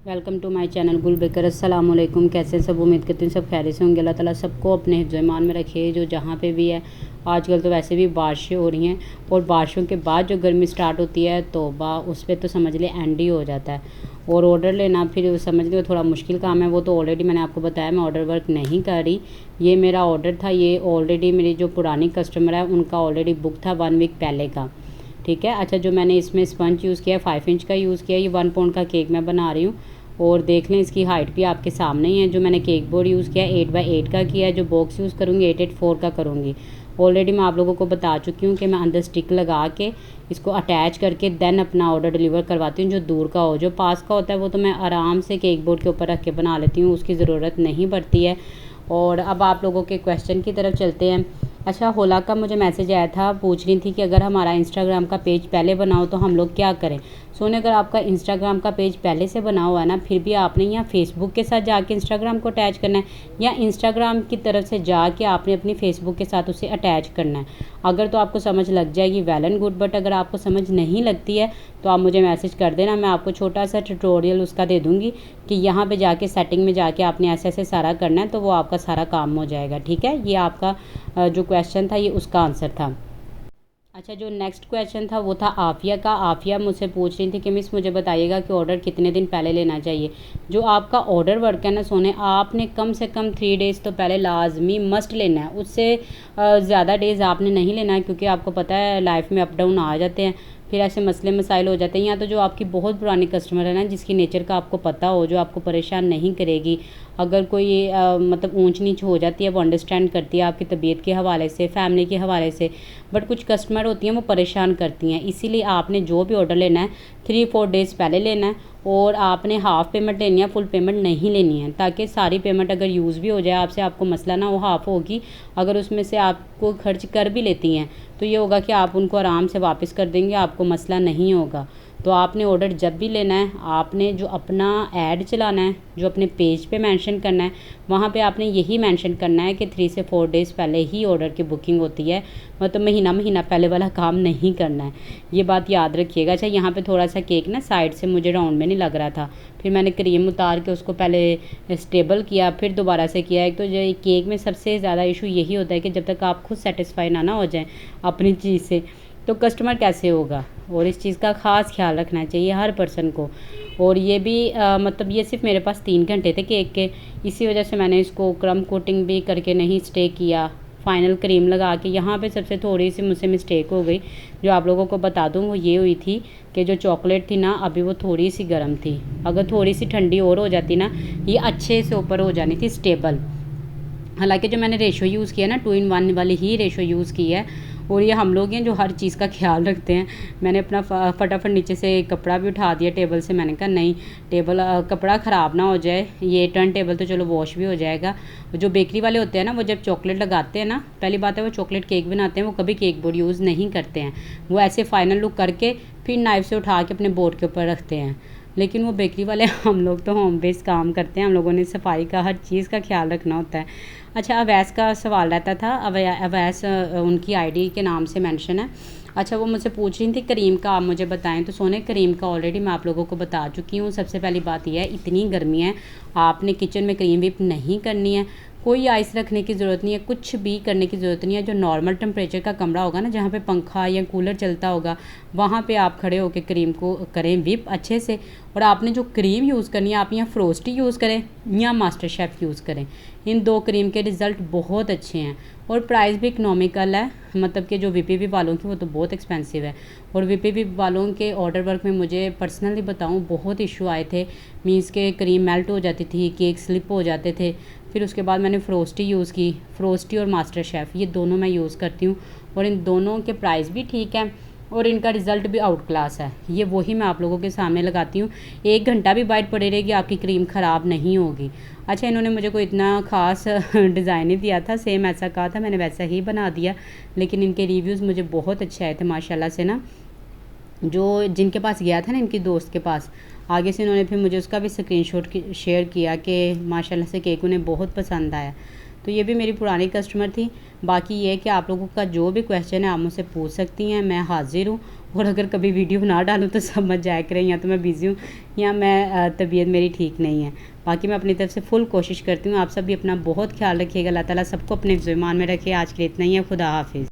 Welcome to my channel गुल baker. अस्सलाम वालेकुम। कैसे सब? उम्मीद करती हूँ सब खैरियत से होंगे। अल्लाह ताला सबको अपने हिफ्ज़-ए-ईमान में रखे, जो जहाँ पे भी है। आजकल तो वैसे भी बारिशें हो रही हैं और बारिशों के बाद जो गर्मी स्टार्ट होती है तौबा, उस पर तो समझ ले एंड ही हो जाता है। और ऑर्डर लेना फिर समझ लो थोड़ा मुश्किल काम है। वो तो ऑलरेडी मैंने आपको बताया मैं ऑर्डर वर्क नहीं कर रही। ये मेरा ऑर्डर था, ये ऑलरेडी मेरी जो पुरानी कस्टमर है उनका ऑलरेडी बुक था 1 वीक पहले का। ठीक है। अच्छा, जो मैंने इसमें स्पंज यूज़ किया 5 इंच का यूज़ किया। ये 1 पाउंड का केक मैं बना रही हूँ और देख लें इसकी हाइट भी आपके सामने ही है। जो मैंने केक बोर्ड यूज़ किया 8x8 का किया है। जो बॉक्स यूज़ करूँगी 8x4 का करूँगी। ऑलरेडी मैं आप लोगों को बता चुकी हूँ कि मैं अंदर स्टिक लगा के इसको अटैच करके देन अपना ऑर्डर डिलीवर करवाती हूँ। जो दूर का हो, जो पास का होता है वो तो मैं आराम से केक बोर्ड के ऊपर रख के बना लेती हूँ, उसकी ज़रूरत नहीं पड़ती है। और अब आप लोगों के क्वेश्चन की तरफ चलते हैं। अच्छा, होला का मुझे मैसेज आया था, पूछ रही थी कि अगर हमारा इंस्टाग्राम का पेज पहले बनाओ तो हम लोग क्या करें। सोने, अगर आपका इंस्टाग्राम का पेज पहले से बना हुआ है ना, फिर भी आपने यहाँ फेसबुक के साथ जाके इंस्टाग्राम को अटैच करना है या इंस्टाग्राम की तरफ से जाके आपने अपनी फेसबुक के साथ उसे अटैच करना है। अगर तो आपको समझ लग जाएगी वेल एंड गुड, बट अगर आपको समझ नहीं लगती है तो आप मुझे मैसेज कर देना। मैं आपको छोटा सा ट्यूटोरियल उसका दे दूँगी कि यहाँ पे जाके सेटिंग में जाके आपने ऐसे ऐसे सारा करना है, तो वो आपका सारा काम हो जाएगा। ठीक है। ये आपका जो क्वेश्चन था ये उसका आंसर था। अच्छा, जो नेक्स्ट क्वेश्चन था वो था आफिया का। आफिया मुझसे पूछ रही थी कि मिस मुझे बताइएगा कि ऑर्डर कितने दिन पहले लेना चाहिए। जो आपका ऑर्डर वर्क है ना सोने, आपने कम से कम 3 डेज़ तो पहले लाजमी मस्ट लेना है। उससे ज़्यादा डेज़ आपने नहीं लेना है, क्योंकि आपको पता है लाइफ में अप डाउन आ जाते हैं, फिर ऐसे मसले मसाइल हो जाते हैं। या तो जो आपकी बहुत पुरानी कस्टमर है ना, जिसकी नेचर का आपको पता हो, जो आपको परेशान नहीं करेगी, अगर कोई मतलब ऊंच नीच हो जाती है वो अंडरस्टैंड करती है आपकी तबीयत के हवाले से, फैमिली के हवाले से। बट कुछ कस्टमर होती हैं वो परेशान करती हैं, इसीलिए आपने जो भी ऑर्डर लेना है 3-4 डेज़ पहले लेना है। और आपने हाफ़ पेमेंट लेनी है, फुल पेमेंट नहीं लेनी है, ताकि सारी पेमेंट अगर यूज़ भी हो जाए आपसे, आपको मसला ना हो। हाफ़ होगी, अगर उसमें से आपको खर्च कर भी लेती हैं तो ये होगा कि आप उनको आराम से वापस कर देंगे, आपको मसला नहीं होगा। तो आपने ऑर्डर जब भी लेना है, आपने जो अपना ऐड चलाना है, जो अपने पेज पे मेंशन करना है, वहाँ पे आपने यही मेंशन करना है कि 3 से 4 डेज़ पहले ही ऑर्डर की बुकिंग होती है, मतलब महीना पहले वाला काम नहीं करना है। ये बात याद रखिएगा। अच्छा, यहाँ पे थोड़ा सा केक ना साइड से मुझे राउंड में नहीं लग रहा था, फिर मैंने क्रीम उतार के उसको पहले स्टेबल किया, फिर दोबारा से किया। एक तो जो केक में सबसे ज़्यादा इशू यही होता है कि जब तक आप खुद सेटिस्फाई ना हो जाएँ अपनी चीज़ से, तो कस्टमर कैसे होगा। और इस चीज़ का ख़ास ख्याल रखना चाहिए हर पर्सन को। और ये भी मतलब ये सिर्फ मेरे पास 3 घंटे थे केक के, इसी वजह से मैंने इसको क्रम कोटिंग भी करके नहीं स्टे किया, फाइनल क्रीम लगा के। यहाँ पे सबसे थोड़ी सी मुझसे मिस्टेक हो गई, जो आप लोगों को बता दूँ, वो ये हुई थी कि जो चॉकलेट थी ना अभी वो थोड़ी सी गर्म थी। अगर थोड़ी सी ठंडी और हो जाती ना, ये अच्छे से ऊपर हो जानी थी स्टेबल। हालांकि जो मैंने रेशो यूज़ किया ना 2 in 1 वाली ही रेशो यूज़ की है। और ये हम लोग हैं जो हर चीज़ का ख्याल रखते हैं। मैंने अपना फटाफट नीचे से कपड़ा भी उठा दिया टेबल से। मैंने कहा नहीं, टेबल कपड़ा ख़राब ना हो जाए। ये टर्न टेबल तो चलो वॉश भी हो जाएगा। जो बेकरी वाले होते हैं ना, वो जब चॉकलेट लगाते हैं ना, पहली बात है वो चॉकलेट केक बनाते हैं, वो कभी केक बोर्ड यूज़ नहीं करते हैं। वो ऐसे फाइनल लुक करके फिर नाइफ़ से उठा के अपने बोर्ड के ऊपर रखते हैं। लेकिन वो बेकरी वाले हम लोग तो होम बेस्ड काम करते हैं, हम लोगों ने सफाई का हर चीज़ का ख्याल रखना होता है। अच्छा, अवैस का सवाल रहता था। अवैस उनकी आईडी के नाम से मेंशन है। अच्छा, वो मुझसे पूछ रही थी करीम का आप मुझे बताएं। तो सोने, करीम का ऑलरेडी मैं आप लोगों को बता चुकी हूँ। सबसे पहली बात यह है, इतनी गर्मी है, आपने किचन में क्रीम व्हिप नहीं करनी है, कोई आइस रखने की ज़रूरत नहीं है, कुछ भी करने की ज़रूरत नहीं है। जो नॉर्मल टेम्परेचर का कमरा होगा ना, जहाँ पे पंखा या कूलर चलता होगा, वहाँ पे आप खड़े होकर क्रीम को करें व्हिप अच्छे से। और आपने जो क्रीम यूज़ करनी है, आप यहाँ फ्रोस्टी यूज़ करें या मास्टर शेफ़ यूज़ करें, इन 2 क्रीम के रिज़ल्ट बहुत अच्छे हैं और प्राइस भी इकनॉमिकल है। मतलब कि जो वीपीवी वालों की वो तो बहुत एक्सपेंसिव है। और वीपीवी वालों के ऑर्डर वर्क में मुझे पर्सनली बताऊं बहुत इशू आए थे। मीन्स के क्रीम मेल्ट हो जाती थी, केक स्लिप हो जाते थे। फिर उसके बाद मैंने फ्रोस्टी यूज़ की, फ्रोस्टी और मास्टर शेफ़, ये दोनों मैं यूज़ करती हूँ और इन दोनों के प्राइस भी ठीक है और इनका रिज़ल्ट भी आउट क्लास है। ये वही मैं आप लोगों के सामने लगाती हूँ। 1 घंटा भी वाइट पड़ी रहेगी, आपकी क्रीम ख़राब नहीं होगी। अच्छा, इन्होंने मुझे कोई इतना ख़ास डिज़ाइन नहीं दिया था, सेम ऐसा कहा था, मैंने वैसा ही बना दिया। लेकिन इनके रिव्यूज़ मुझे बहुत अच्छे आए थे माशाल्लाह से ना। जो जिनके पास गया था ना, इनकी दोस्त के पास, आगे से इन्होंने फिर मुझे उसका भी स्क्रीनशॉट शेयर किया कि माशाल्लाह से केक उन्हें बहुत पसंद आया। तो ये भी मेरी पुरानी कस्टमर थी। बाकी ये है कि आप लोगों का जो भी क्वेश्चन है आप मुझसे पूछ सकती हैं, मैं हाज़िर हूँ। और अगर कभी वीडियो ना डालूँ तो समझ जाया करें या तो मैं बिज़ी हूँ या मैं तबीयत मेरी ठीक नहीं है। बाकी मैं अपनी तरफ से फुल कोशिश करती हूँ। आप सब भी अपना बहुत ख्याल रखिएगा। अल्लाह ताला सबको अपने ईमान में रखे। आज के लिए इतना ही है। खुदा हाफिज़।